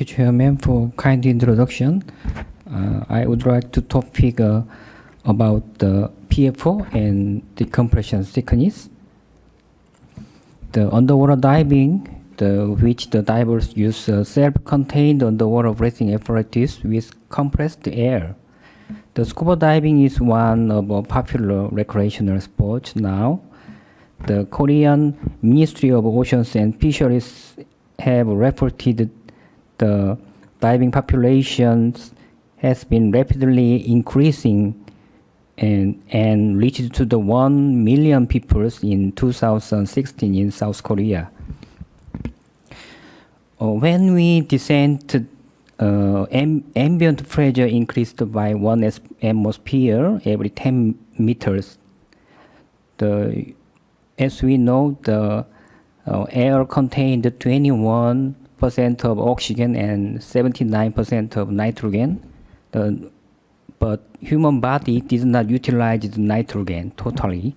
you, Chairman, for kind introduction. I would like to topic about the PFO and decompression sickness. The underwater diving, which the divers use self-contained underwater breathing apparatus with compressed air. The scuba diving is one of a popular recreational sports now. The Korean Ministry of Oceans and Fisheries have reported the diving populations has been rapidly increasing and reached to the 1 million people in 2016 in South Korea. When we descend, ambient pressure increased by 1 atmosphere every 10 meters. As we know, the air contained 21% of oxygen and 79% of nitrogen. But human body did not utilize the nitrogen totally.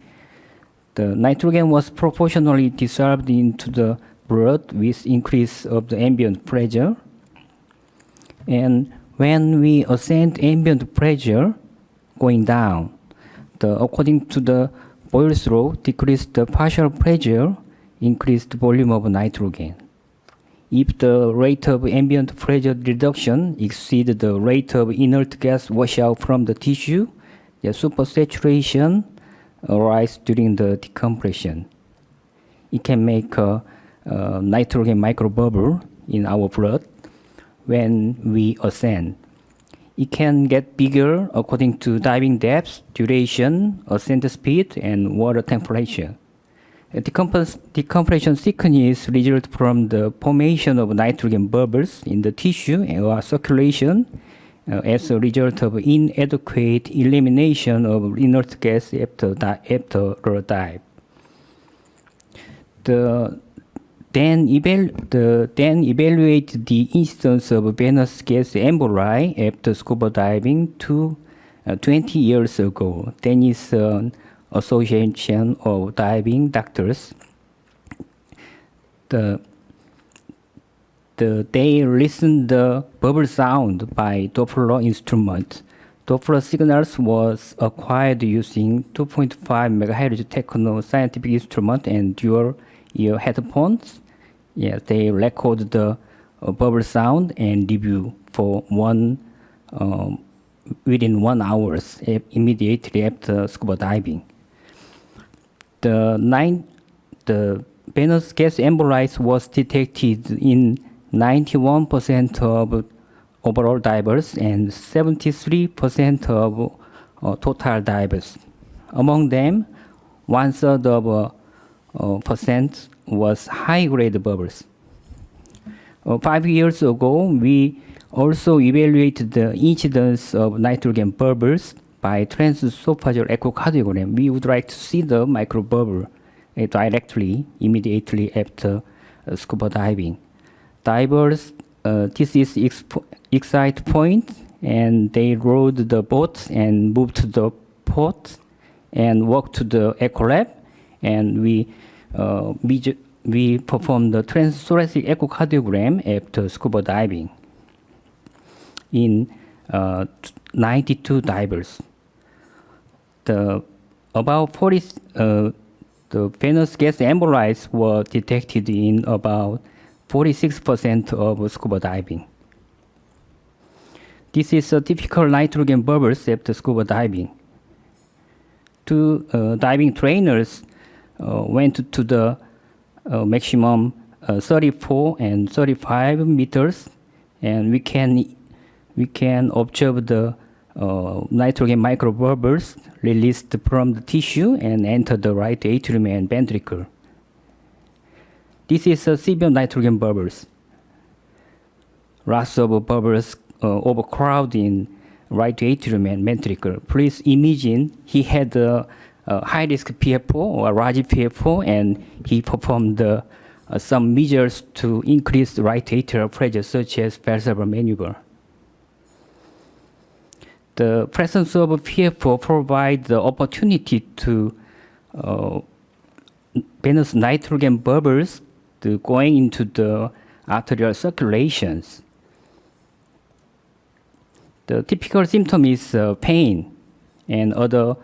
The nitrogen was proportionally dissolved into the blood with increase of the ambient pressure. And when we ascend ambient pressure going down, according to the Boyle's law, decreased the partial pressure, increased volume of nitrogen. If the rate of ambient pressure reduction exceeds the rate of inert gas washout from the tissue, the supersaturation arises during the decompression. It can make a nitrogen microbubble in our blood when we ascend. It can get bigger according to diving depth, duration, ascent speed, and water temperature. Decompression sickness results from the formation of nitrogen bubbles in the tissue or circulation as a result of inadequate elimination of inert gas after a dive. Then evaluate the incidence of venous gas emboli after scuba diving 20 years ago. Then is an association of diving doctors. They listen the bubble sound by Doppler instrument. Doppler signals was acquired using 2.5 MHz techno scientific instrument and dual ear headphones. Yeah, they record the bubble sound and review for within 1 hour immediately after scuba diving. The venous gas emboli was detected in 91% of overall divers and 73% of total divers. Among them, 1/3 of percent was high-grade bubbles. 5 years ago, we also evaluated the incidence of nitrogen bubbles by transesophageal echocardiogram. We would like to see the microbubble directly, immediately after scuba diving. Divers, this is excite point, and they rode the boat and moved to the port and walked to the echo lab, and we performed the transthoracic echocardiogram after scuba diving in 92 divers. The venous gas emboli were detected in about 46% of scuba diving. This is a typical nitrogen bubbles after scuba diving. Two diving trainers went to the maximum 34 and 35 meters, and we can observe the nitrogen microbubbles released from the tissue and enter the right atrium and ventricle. This is a severe nitrogen bubbles. Lots of bubbles overcrowding right atrium and ventricle. Please imagine he had a high-risk PFO or large PFO, and he performed some measures to increase the right atrial pressure, such as valsalva maneuver. The presence of PFO provides the opportunity to venous nitrogen bubbles going into the arterial circulations. The typical symptom is pain, and other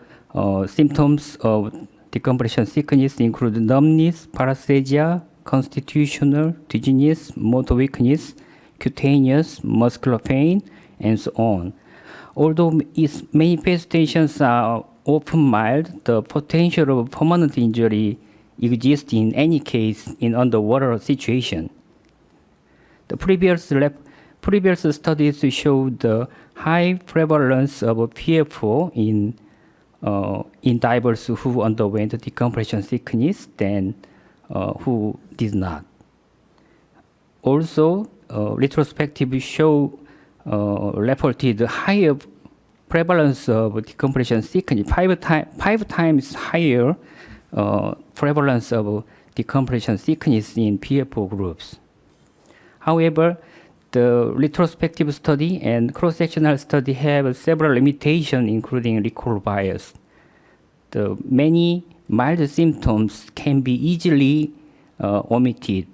symptoms of decompression sickness include numbness, paresthesia, constitutional dizziness, motor weakness, cutaneous, muscular pain, and so on. Although its manifestations are often mild, the potential of permanent injury exists in any case in underwater situation. The previous studies showed the high prevalence of PFO in divers who underwent decompression sickness than who did not. Also, retrospective show reported higher prevalence of decompression sickness, five times higher prevalence of decompression sickness in PFO groups. However, the retrospective study and cross-sectional study have several limitations, including recall bias. The many mild symptoms can be easily omitted.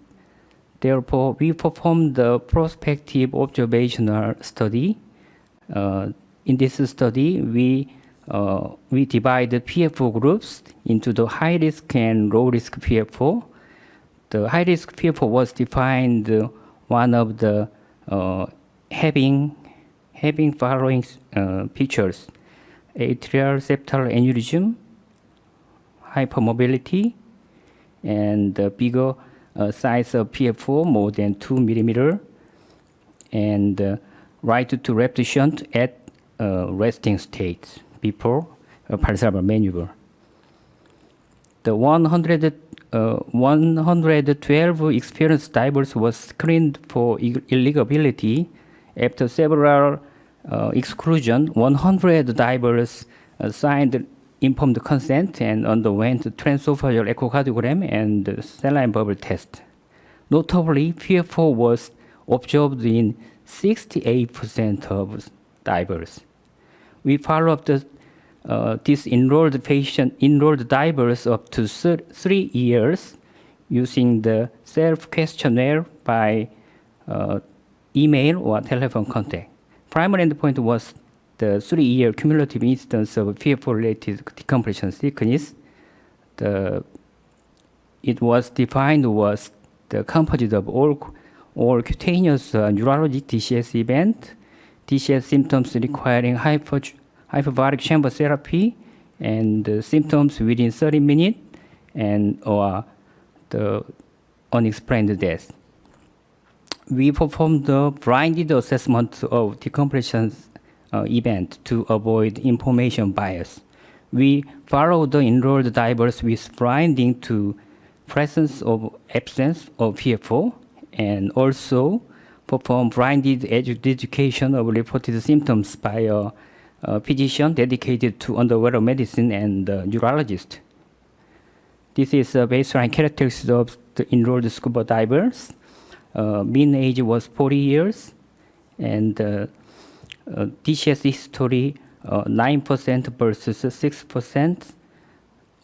Therefore, we performed the prospective observational study. In this study, we divide the PFO groups into the high-risk and low-risk PFO. The high-risk PFO was defined one of the having following features: atrial septal aneurysm, hypermobility, and bigger size of PFO, more than 2 millimeter, and right to left shunt at resting state before pulsar maneuver. The 112 experienced divers was screened for illegality. After several exclusion, 100 divers signed informed consent and underwent transesophageal echocardiogram and saline bubble test. Notably, PFO was observed in 68% of divers. We followed up these enrolled divers up to 3 years using the self-questionnaire by email or telephone contact. Primary endpoint was the 3-year cumulative incidence of PFO-related decompression sickness. It was defined was the composite of all cutaneous neurologic DCS event, DCS symptoms requiring hyperbaric chamber therapy, and symptoms within 30 minutes, and or the unexplained death. We performed the blinded assessment of decompression event to avoid information bias. We followed the enrolled divers with blinding to presence or absence of PFO, and also perform blinded adjudication of reported symptoms by a physician dedicated to underwater medicine and neurologist. This is baseline characteristics of the enrolled SCUBA divers. Mean age was 40 years, and DCS history 9% versus 6%.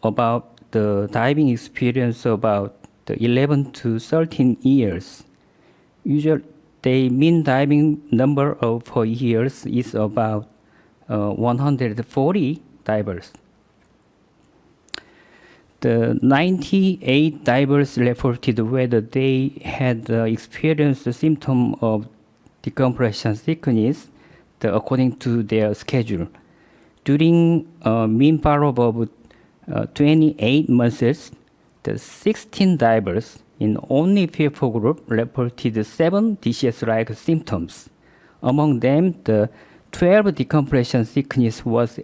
About the diving experience, about 11 to 13 years. Usually, the mean diving number of per years is about 140 divers. The 98 divers reported whether they had experienced the symptom of decompression sickness according to their schedule. During mean follow-up of 28 months, the 16 divers in only PFO group reported 7 DCS-like symptoms. Among them, the 12 decompression sickness was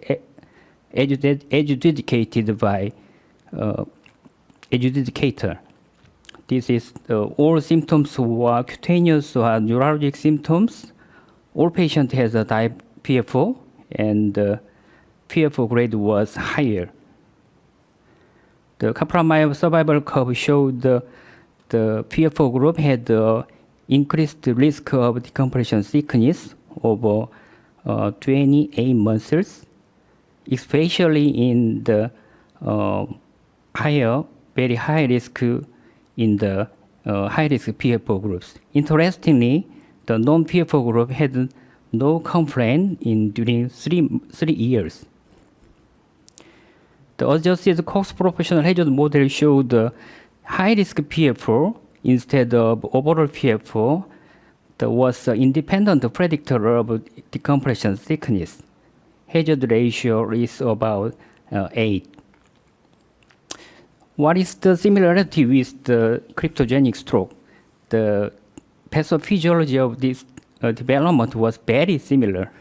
adjudicated by adjudicator. This is all symptoms were cutaneous or neurologic symptoms. All patients has a type PFO, and PFO grade was higher. The Kaplan-Meier survival curve showed the PFO group had increased risk of decompression sickness over 28 months, especially in the very high risk in the high risk PFO groups. Interestingly, the non-PFO group had no complaint during three years. The adjusted Cox proportional hazard model showed high-risk PFO instead of overall PFO. That was an independent predictor of decompression thickness. Hazard ratio is about 8. What is the similarity with the cryptogenic stroke? The pathophysiology of this development was very similar.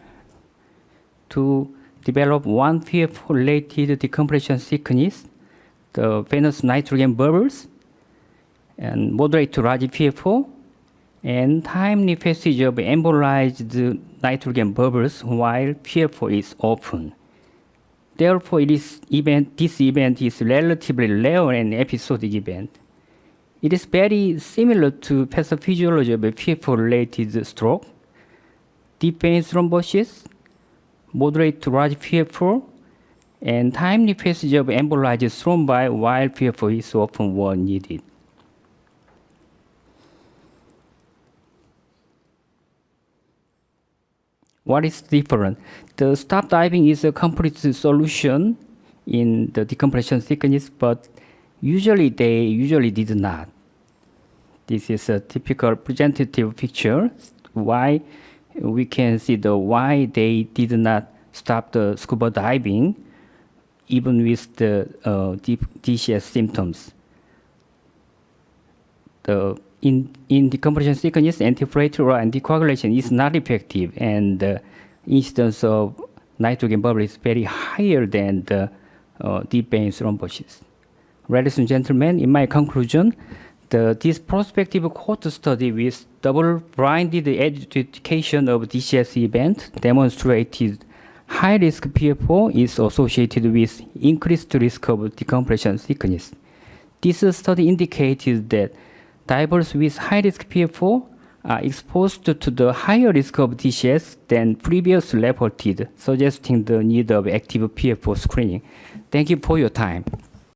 To develop one PFO-related decompression thickness, the venous nitrogen bubbles, and moderate to large PFO, and timely passage of embolized nitrogen bubbles while PFO is open. Therefore, this event is relatively rare and episodic event. It is very similar to pathophysiology of a PFO-related stroke, deep veins thrombosis, moderate to large PFO, and timely passage of embolized thrombi while PFO is often when needed. What is different? The stop diving is a complete solution in the decompression thickness, but they usually did not. This is a typical representative picture. Why we can see why they did not stop the scuba diving, even with the DCS symptoms. In decompression thickness, antiplatelular anticoagulation is not effective, and the incidence of nitrogen bubble is very higher than the deep vein thrombosis. Ladies and gentlemen, in my conclusion, this prospective cohort study with double-blinded adjudication of DCS event demonstrated high-risk PFO is associated with increased risk of decompression thickness. This study indicated that divers with high-risk PFO are exposed to the higher risk of DCS than previously reported, suggesting the need of active PFO screening. Thank you for your time.